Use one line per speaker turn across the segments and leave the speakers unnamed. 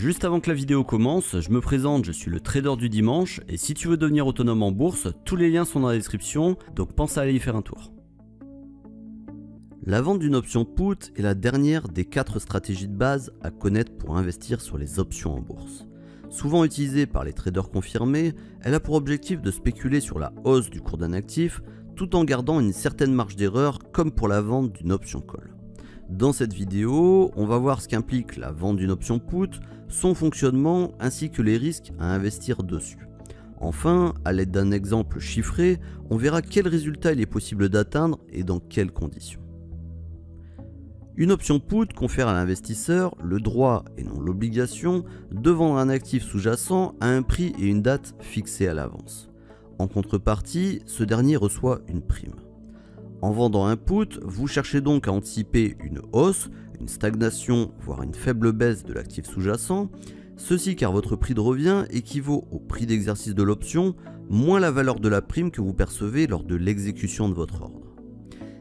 Juste avant que la vidéo commence, je me présente, je suis le trader du dimanche et si tu veux devenir autonome en bourse, tous les liens sont dans la description, donc pense à aller y faire un tour. La vente d'une option put est la dernière des 4 stratégies de base à connaître pour investir sur les options en bourse. Souvent utilisée par les traders confirmés, elle a pour objectif de spéculer sur la hausse du cours d'un actif tout en gardant une certaine marge d'erreur comme pour la vente d'une option call. Dans cette vidéo, on va voir ce qu'implique la vente d'une option put, son fonctionnement ainsi que les risques à investir dessus. Enfin, à l'aide d'un exemple chiffré, on verra quel résultat il est possible d'atteindre et dans quelles conditions. Une option put confère à l'investisseur le droit et non l'obligation de vendre un actif sous-jacent à un prix et une date fixés à l'avance. En contrepartie, ce dernier reçoit une prime. En vendant un put, vous cherchez donc à anticiper une hausse, une stagnation, voire une faible baisse de l'actif sous-jacent, ceci car votre prix de revient équivaut au prix d'exercice de l'option, moins la valeur de la prime que vous percevez lors de l'exécution de votre ordre.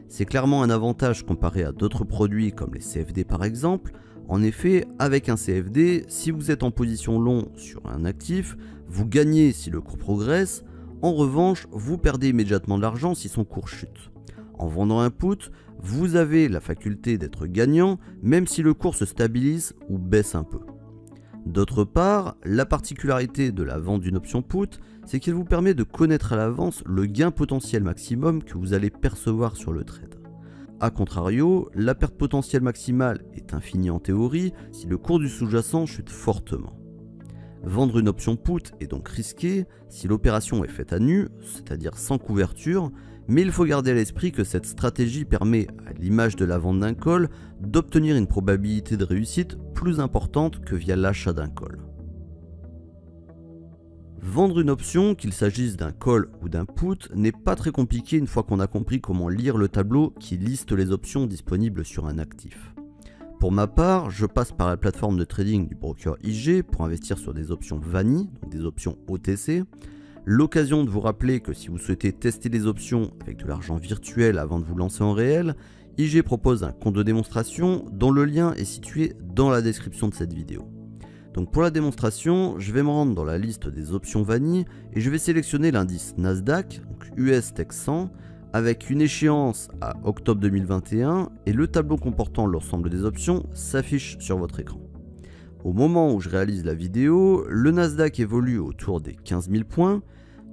C'est clairement un avantage comparé à d'autres produits comme les CFD par exemple. En effet, avec un CFD, si vous êtes en position long sur un actif, vous gagnez si le cours progresse, en revanche, vous perdez immédiatement de l'argent si son cours chute. En vendant un put, vous avez la faculté d'être gagnant même si le cours se stabilise ou baisse un peu. D'autre part, la particularité de la vente d'une option put, c'est qu'elle vous permet de connaître à l'avance le gain potentiel maximum que vous allez percevoir sur le trade. A contrario, la perte potentielle maximale est infinie en théorie si le cours du sous-jacent chute fortement. Vendre une option put est donc risqué si l'opération est faite à nu, c'est-à-dire sans couverture, mais il faut garder à l'esprit que cette stratégie permet, à l'image de la vente d'un call, d'obtenir une probabilité de réussite plus importante que via l'achat d'un call. Vendre une option, qu'il s'agisse d'un call ou d'un put, n'est pas très compliqué une fois qu'on a compris comment lire le tableau qui liste les options disponibles sur un actif. Pour ma part, je passe par la plateforme de trading du broker IG pour investir sur des options VANI, donc des options OTC. L'occasion de vous rappeler que si vous souhaitez tester les options avec de l'argent virtuel avant de vous lancer en réel, IG propose un compte de démonstration dont le lien est situé dans la description de cette vidéo. Donc pour la démonstration, je vais me rendre dans la liste des options VANI et je vais sélectionner l'indice Nasdaq, donc US Tech 100, avec une échéance à octobre 2021 et le tableau comportant l'ensemble des options s'affiche sur votre écran. Au moment où je réalise la vidéo, le Nasdaq évolue autour des 15 000 points.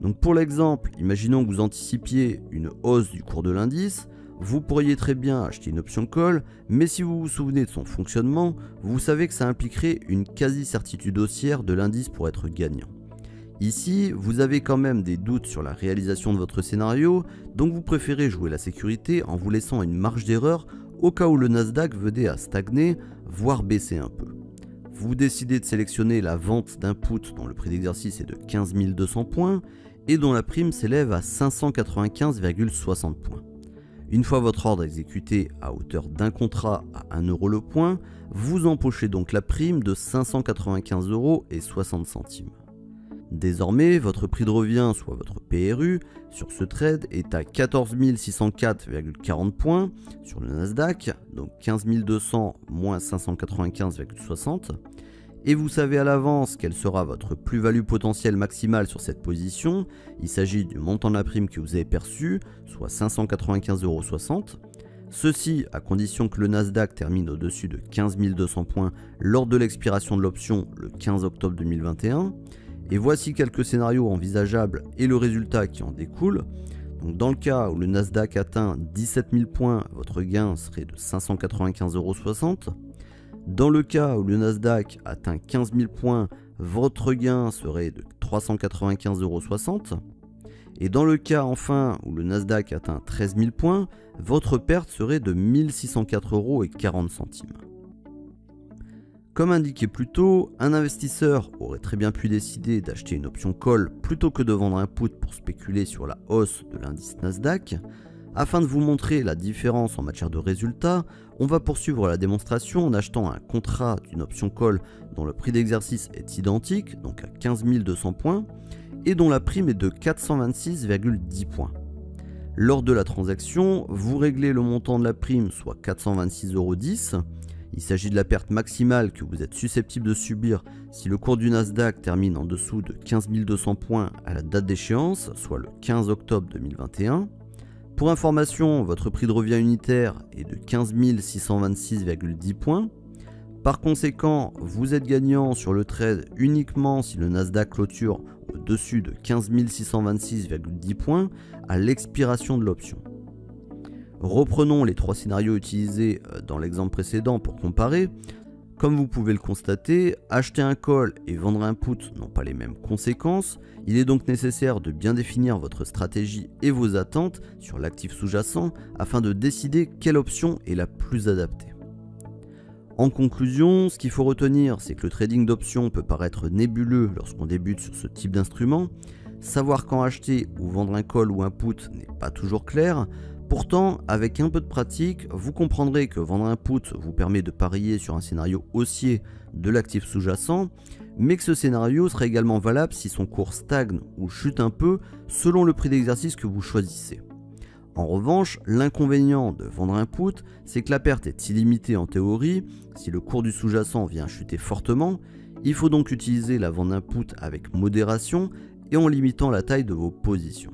Donc pour l'exemple, imaginons que vous anticipiez une hausse du cours de l'indice, vous pourriez très bien acheter une option call, mais si vous vous souvenez de son fonctionnement, vous savez que ça impliquerait une quasi-certitude haussière de l'indice pour être gagnant. Ici, vous avez quand même des doutes sur la réalisation de votre scénario, donc vous préférez jouer la sécurité en vous laissant une marge d'erreur au cas où le Nasdaq venait à stagner, voire baisser un peu. Vous décidez de sélectionner la vente d'un put dont le prix d'exercice est de 15 200 points et dont la prime s'élève à 595,60 points. Une fois votre ordre exécuté à hauteur d'un contrat à 1 euro le point, vous empochez donc la prime de 595,60 €. Désormais, votre prix de revient, soit votre PRU, sur ce trade est à 14 604,40 points sur le Nasdaq, donc 15 200 moins 595,60. Et vous savez à l'avance quelle sera votre plus-value potentielle maximale sur cette position. Il s'agit du montant de la prime que vous avez perçu, soit 595,60 €. Ceci à condition que le Nasdaq termine au-dessus de 15 200 points lors de l'expiration de l'option le 15 octobre 2021. Et voici quelques scénarios envisageables et le résultat qui en découle. Donc dans le cas où le Nasdaq atteint 17 000 points, votre gain serait de 595,60 €. Dans le cas où le Nasdaq atteint 15 000 points, votre gain serait de 395,60 €. Et dans le cas enfin où le Nasdaq atteint 13 000 points, votre perte serait de 1 604,40 €. Comme indiqué plus tôt, un investisseur aurait très bien pu décider d'acheter une option call plutôt que de vendre un put pour spéculer sur la hausse de l'indice Nasdaq. Afin de vous montrer la différence en matière de résultats, on va poursuivre la démonstration en achetant un contrat d'une option call dont le prix d'exercice est identique, donc à 15 200 points, et dont la prime est de 426,10 points. Lors de la transaction, vous réglez le montant de la prime, soit 426,10 €, Il s'agit de la perte maximale que vous êtes susceptible de subir si le cours du Nasdaq termine en dessous de 15 200 points à la date d'échéance, soit le 15 octobre 2021. Pour information, votre prix de revient unitaire est de 15 626,10 points. Par conséquent, vous êtes gagnant sur le trade uniquement si le Nasdaq clôture au-dessus de 15 626,10 points à l'expiration de l'option. Reprenons les 3 scénarios utilisés dans l'exemple précédent pour comparer. Comme vous pouvez le constater, acheter un call et vendre un put n'ont pas les mêmes conséquences. Il est donc nécessaire de bien définir votre stratégie et vos attentes sur l'actif sous-jacent afin de décider quelle option est la plus adaptée. En conclusion, ce qu'il faut retenir, c'est que le trading d'options peut paraître nébuleux lorsqu'on débute sur ce type d'instrument. Savoir quand acheter ou vendre un call ou un put n'est pas toujours clair. Pourtant, avec un peu de pratique, vous comprendrez que vendre un put vous permet de parier sur un scénario haussier de l'actif sous-jacent, mais que ce scénario sera également valable si son cours stagne ou chute un peu selon le prix d'exercice que vous choisissez. En revanche, l'inconvénient de vendre un put, c'est que la perte est illimitée en théorie. Si le cours du sous-jacent vient chuter fortement, il faut donc utiliser la vente d'un put avec modération et en limitant la taille de vos positions.